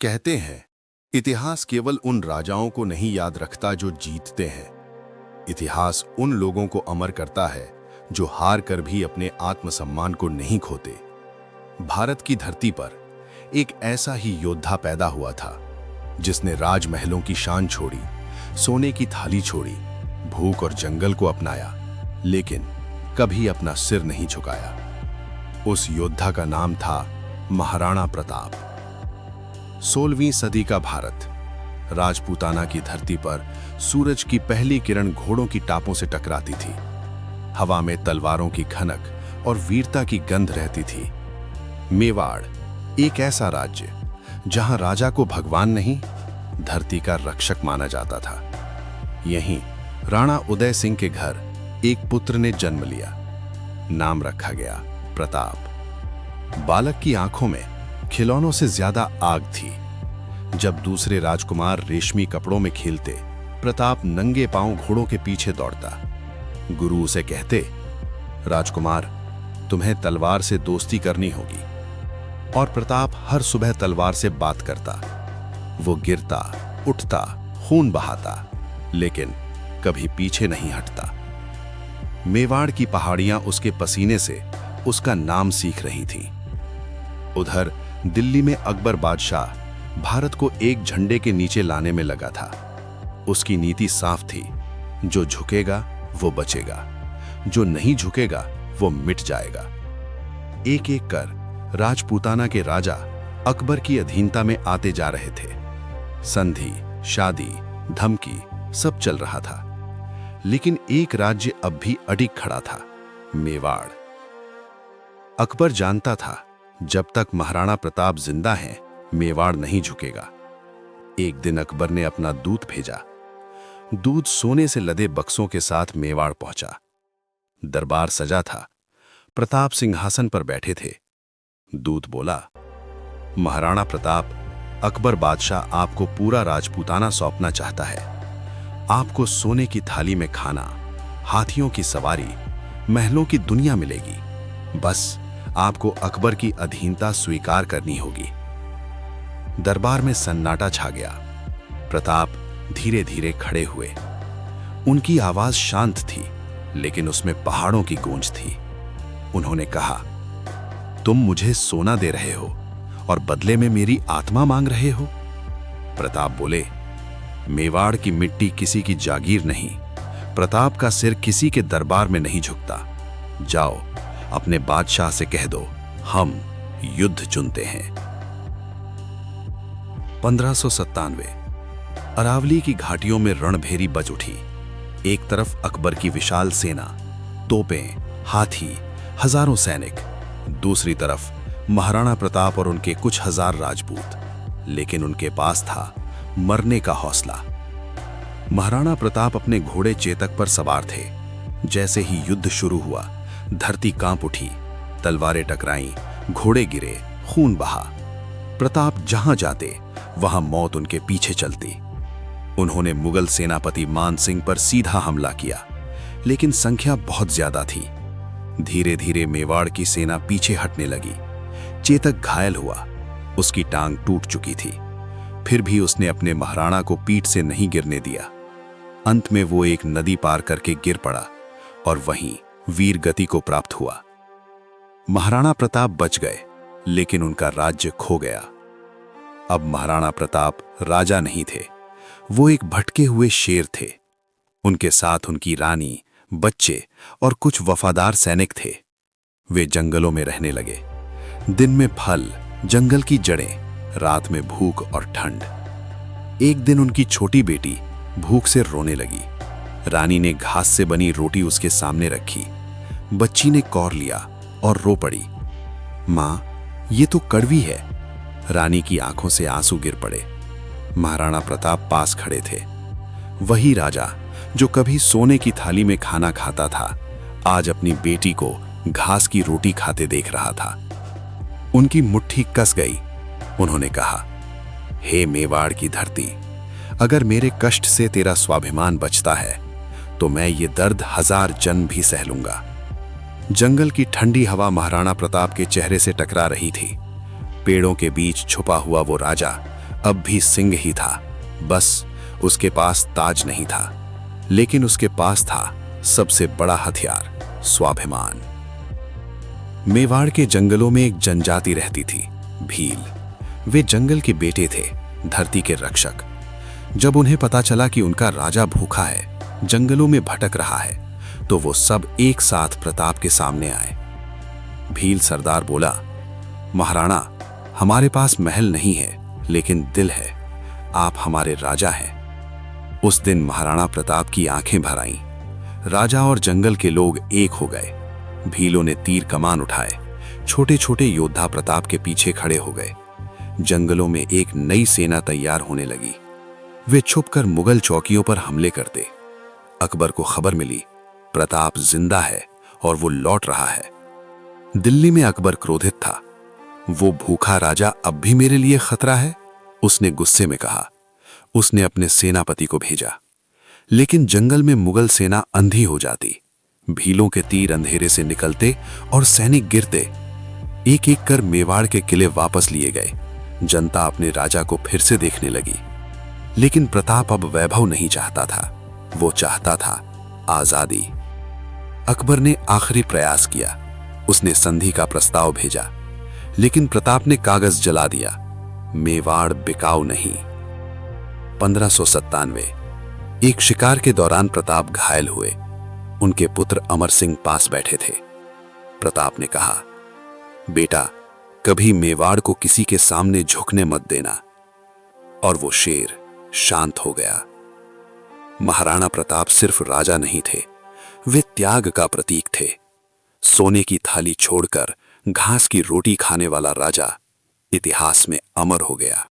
कहते हैं, इतिहास केवल उन राजाओं को नहीं याद रखता जो जीतते हैं। इतिहास उन लोगों को अमर करता है जो हार कर भी अपने आत्मसम्मान को नहीं खोते। भारत की धरती पर एक ऐसा ही योद्धा पैदा हुआ था जिसने राजमहलों की शान छोड़ी, सोने की थाली छोड़ी, भूख और जंगल को अपनाया, लेकिन कभी अपना सिर नहीं झुकाया। उस योद्धा का नाम था महाराणा प्रताप। 16वीं सदी का भारत, राजपूताना की धरती पर सूरज की पहली किरण घोड़ों की टापों से टकराती थी। हवा में तलवारों की खनक और वीरता की गंध रहती थी। मेवाड़ एक ऐसा राज्य जहां राजा को भगवान नहीं, धरती का रक्षक माना जाता था। यहीं राणा उदय सिंह के घर एक पुत्र ने जन्म लिया। नाम रखा गया प्रताप। बालक की आंखों में खिलौनों से ज्यादा आग थी। जब दूसरे राजकुमार रेशमी कपड़ों में खेलते, प्रताप नंगे पांव घोड़ों के पीछे दौड़ता। गुरु उसे कहते, राजकुमार, तुम्हें तलवार से दोस्ती करनी होगी। और प्रताप हर सुबह तलवार से बात करता। वो गिरता, उठता, खून बहाता, लेकिन कभी पीछे नहीं हटता। मेवाड़ की पहाड़ियां उसके पसीने से उसका नाम सीख रही थीं। उधर दिल्ली में अकबर बादशाह भारत को एक झंडे के नीचे लाने में लगा था। उसकी नीति साफ थी, जो झुकेगा वो बचेगा, जो नहीं झुकेगा वो मिट जाएगा। एक एक कर राजपूताना के राजा अकबर की अधीनता में आते जा रहे थे। संधि, शादी, धमकी सब चल रहा था, लेकिन एक राज्य अब भी अडिग खड़ा था, मेवाड़। अकबर जानता था, जब तक महाराणा प्रताप जिंदा हैं, मेवाड़ नहीं झुकेगा। एक दिन अकबर ने अपना दूत भेजा। दूत सोने से लदे बक्सों के साथ मेवाड़ पहुंचा। दरबार सजा था। प्रताप सिंहासन पर बैठे थे। दूत बोला, महाराणा प्रताप, अकबर बादशाह आपको पूरा राजपूताना सौंपना चाहता है। आपको सोने की थाली में खाना, हाथियों की सवारी, महलों की दुनिया मिलेगी। बस आपको अकबर की अधीनता स्वीकार करनी होगी। दरबार में सन्नाटा छा गया। प्रताप धीरे धीरे खड़े हुए। उनकी आवाज शांत थी, लेकिन उसमें पहाड़ों की गूंज थी। उन्होंने कहा, तुम मुझे सोना दे रहे हो और बदले में मेरी आत्मा मांग रहे हो? प्रताप बोले, मेवाड़ की मिट्टी किसी की जागीर नहीं। प्रताप का सिर किसी के दरबार में नहीं झुकता। जाओ, अपने बादशाह से कह दो, हम युद्ध चुनते हैं। 1597 अरावली की घाटियों में रणभेरी बज उठी। एक तरफ अकबर की विशाल सेना, तोपें, हाथी, हजारों सैनिक। दूसरी तरफ महाराणा प्रताप और उनके कुछ हजार राजपूत, लेकिन उनके पास था मरने का हौसला। महाराणा प्रताप अपने घोड़े चेतक पर सवार थे। जैसे ही युद्ध शुरू हुआ, धरती कांप उठी, तलवारें टकराईं, घोड़े गिरे, खून बहा। प्रताप जहां जाते वहां मौत उनके पीछे चलती। उन्होंने मुगल सेनापति मान सिंह पर सीधा हमला किया, लेकिन संख्या बहुत ज्यादा थी। धीरे धीरे मेवाड़ की सेना पीछे हटने लगी। चेतक घायल हुआ, उसकी टांग टूट चुकी थी। फिर भी उसने अपने महाराणा को पीठ से नहीं गिरने दिया। अंत में वो एक नदी पार करके गिर पड़ा और वहीं वीर गति को प्राप्त हुआ। महाराणा प्रताप बच गए, लेकिन उनका राज्य खो गया। अब महाराणा प्रताप राजा नहीं थे, वो एक भटके हुए शेर थे। उनके साथ उनकी रानी, बच्चे और कुछ वफादार सैनिक थे। वे जंगलों में रहने लगे। दिन में फल, जंगल की जड़ें, रात में भूख और ठंड। एक दिन उनकी छोटी बेटी भूख से रोने लगी। रानी ने घास से बनी रोटी उसके सामने रखी। बच्ची ने कौर लिया और रो पड़ी। मां, ये तो कड़वी है। रानी की आंखों से आंसू गिर पड़े। महाराणा प्रताप पास खड़े थे। वही राजा जो कभी सोने की थाली में खाना खाता था, आज अपनी बेटी को घास की रोटी खाते देख रहा था। उनकी मुट्ठी कस गई। उन्होंने कहा, हे मेवाड़ की धरती, अगर मेरे कष्ट से तेरा स्वाभिमान बचता है तो मैं ये दर्द 1000 जन्म भी सह लूंगा। जंगल की ठंडी हवा महाराणा प्रताप के चेहरे से टकरा रही थी। पेड़ों के बीच छुपा हुआ वो राजा अब भी सिंह ही था, बस उसके पास ताज नहीं था, लेकिन उसके पास था सबसे बड़ा हथियार, स्वाभिमान। मेवाड़ के जंगलों में एक जनजाति रहती थी, भील। वे जंगल के बेटे थे, धरती के रक्षक। जब उन्हें पता चला कि उनका राजा भूखा है, जंगलों में भटक रहा है, तो वो सब एक साथ प्रताप के सामने आए। भील सरदार बोला, महाराणा, हमारे पास महल नहीं है, लेकिन दिल है। आप हमारे राजा हैं। उस दिन महाराणा प्रताप की आंखें भर आईं। राजा और जंगल के लोग एक हो गए। भीलों ने तीर कमान उठाए। छोटे छोटे योद्धा प्रताप के पीछे खड़े हो गए। जंगलों में एक नई सेना तैयार होने लगी। वे छुपकर मुगल चौकियों पर हमले करते। अकबर को खबर मिली, प्रताप जिंदा है और वो लौट रहा है। दिल्ली में अकबर क्रोधित था। वो भूखा राजा अब भी मेरे लिए खतरा है, उसने गुस्से में कहा। उसने अपने सेनापति को भेजा, लेकिन जंगल में मुगल सेना अंधी हो जाती। भीलों के तीर अंधेरे से निकलते और सैनिक गिरते। एक एक कर मेवाड़ के किले वापस लिए गए। जनता अपने राजा को फिर से देखने लगी। लेकिन प्रताप अब वैभव नहीं चाहता था, वो चाहता था आजादी। अकबर ने आखिरी प्रयास किया। उसने संधि का प्रस्ताव भेजा, लेकिन प्रताप ने कागज जला दिया। मेवाड़ बिकाऊ नहीं। 1597 एक शिकार के दौरान प्रताप घायल हुए। उनके पुत्र अमर सिंह पास बैठे थे। प्रताप ने कहा, बेटा, कभी मेवाड़ को किसी के सामने झुकने मत देना। और वो शेर शांत हो गया। महाराणा प्रताप सिर्फ राजा नहीं थे, वे त्याग का प्रतीक थे। सोने की थाली छोड़कर घास की रोटी खाने वाला राजा इतिहास में अमर हो गया।